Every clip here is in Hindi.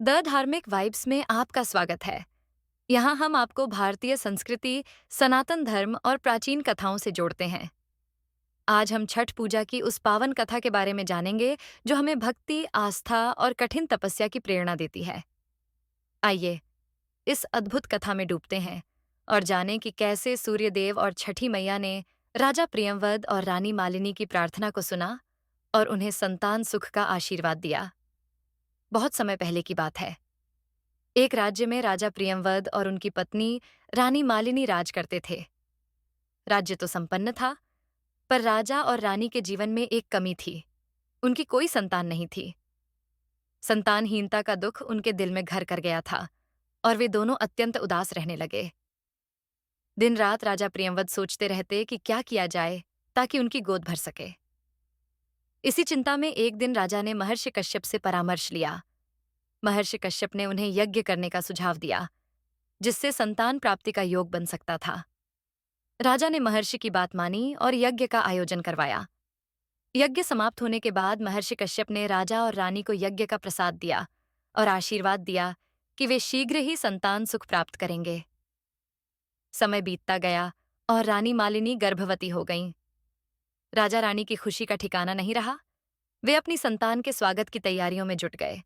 द धार्मिक वाइब्स में आपका स्वागत है। यहाँ हम आपको भारतीय संस्कृति, सनातन धर्म और प्राचीन कथाओं से जोड़ते हैं। आज हम छठ पूजा की उस पावन कथा के बारे में जानेंगे जो हमें भक्ति, आस्था और कठिन तपस्या की प्रेरणा देती है। आइए, इस अद्भुत कथा में डूबते हैं और जानें कि कैसे सूर्यदेव और छठी मैया ने राजा प्रियंवद और रानी मालिनी की प्रार्थना को सुना और उन्हें संतान सुख का आशीर्वाद दिया। बहुत समय पहले की बात है। एक राज्य में राजा प्रियंवद और उनकी पत्नी रानी मालिनी राज करते थे। राज्य तो संपन्न था, पर राजा और रानी के जीवन में एक कमी थी। उनकी कोई संतान नहीं थी। संतानहीनता का दुख उनके दिल में घर कर गया था और वे दोनों अत्यंत उदास रहने लगे। दिन रात राजा प्रियंवद सोचते रहते कि क्या किया जाए ताकि उनकी गोद भर सके। इसी चिंता में एक दिन राजा ने महर्षि कश्यप से परामर्श लिया। महर्षि कश्यप ने उन्हें यज्ञ करने का सुझाव दिया, जिससे संतान प्राप्ति का योग बन सकता था। राजा ने महर्षि की बात मानी और यज्ञ का आयोजन करवाया। यज्ञ समाप्त होने के बाद महर्षि कश्यप ने राजा और रानी को यज्ञ का प्रसाद दिया और आशीर्वाद दिया कि वे शीघ्र ही संतान सुख प्राप्त करेंगे। समय बीतता गया और रानी मालिनी गर्भवती हो गईं। राजा रानी की खुशी का ठिकाना नहीं रहा। वे अपनी संतान के स्वागत की तैयारियों में जुट गए,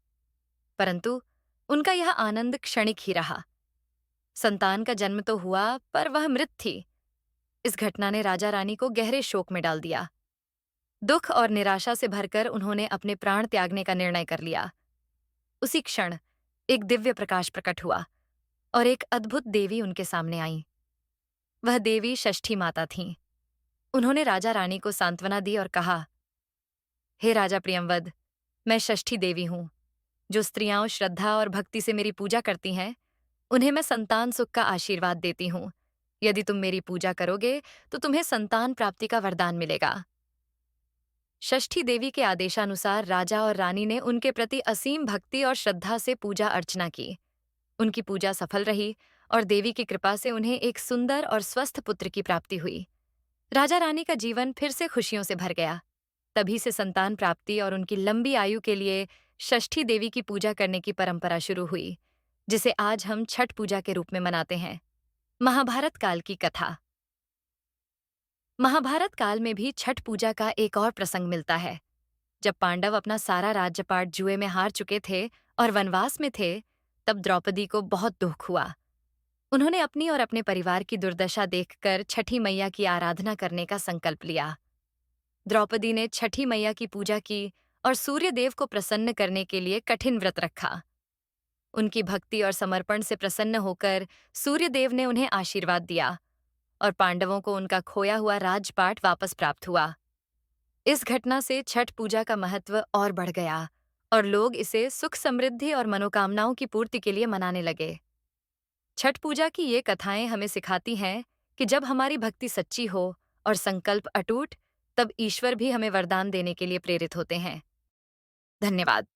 परंतु उनका यह आनंद क्षणिक ही रहा। संतान का जन्म तो हुआ, पर वह मृत थी। इस घटना ने राजा रानी को गहरे शोक में डाल दिया। दुख और निराशा से भरकर उन्होंने अपने प्राण त्यागने का निर्णय कर लिया। उसी क्षण एक दिव्य प्रकाश प्रकट हुआ और एक अद्भुत देवी उनके सामने आई। वह देवी षष्ठी माता थीं। उन्होंने राजा रानी को सांत्वना दी और कहा, हे राजा प्रियंवद, मैं षष्ठी देवी हूं। जो स्त्रियां श्रद्धा और भक्ति से मेरी पूजा करती हैं, उन्हें मैं संतान सुख का आशीर्वाद देती हूं। यदि तुम मेरी पूजा करोगे तो तुम्हें संतान प्राप्ति का वरदान मिलेगा। षष्ठी देवी के आदेशानुसार राजा और रानी ने उनके प्रति असीम भक्ति और श्रद्धा से पूजा अर्चना की। उनकी पूजा सफल रही और देवी की कृपा से उन्हें एक सुंदर और स्वस्थ पुत्र की प्राप्ति हुई। राजा रानी का जीवन फिर से खुशियों से भर गया। तभी से संतान प्राप्ति और उनकी लंबी आयु के लिए षष्ठी देवी की पूजा करने की परंपरा शुरू हुई, जिसे आज हम छठ पूजा के रूप में मनाते हैं। महाभारत काल की कथा। महाभारत काल में भी छठ पूजा का एक और प्रसंग मिलता है। जब पांडव अपना सारा राज्यपाट जुए में हार चुके थे और वनवास में थे, तब द्रौपदी को बहुत दुख हुआ। उन्होंने अपनी और अपने परिवार की दुर्दशा देखकर छठी मैया की आराधना करने का संकल्प लिया। द्रौपदी ने छठी मैया की पूजा की और सूर्यदेव को प्रसन्न करने के लिए कठिन व्रत रखा। उनकी भक्ति और समर्पण से प्रसन्न होकर सूर्यदेव ने उन्हें आशीर्वाद दिया और पांडवों को उनका खोया हुआ राजपाट वापस प्राप्त हुआ। इस घटना से छठ पूजा का महत्व और बढ़ गया और लोग इसे सुख, समृद्धि और मनोकामनाओं की पूर्ति के लिए मनाने लगे। छठ पूजा की ये कथाएं हमें सिखाती हैं कि जब हमारी भक्ति सच्ची हो और संकल्प अटूट, तब ईश्वर भी हमें वरदान देने के लिए प्रेरित होते हैं। धन्यवाद।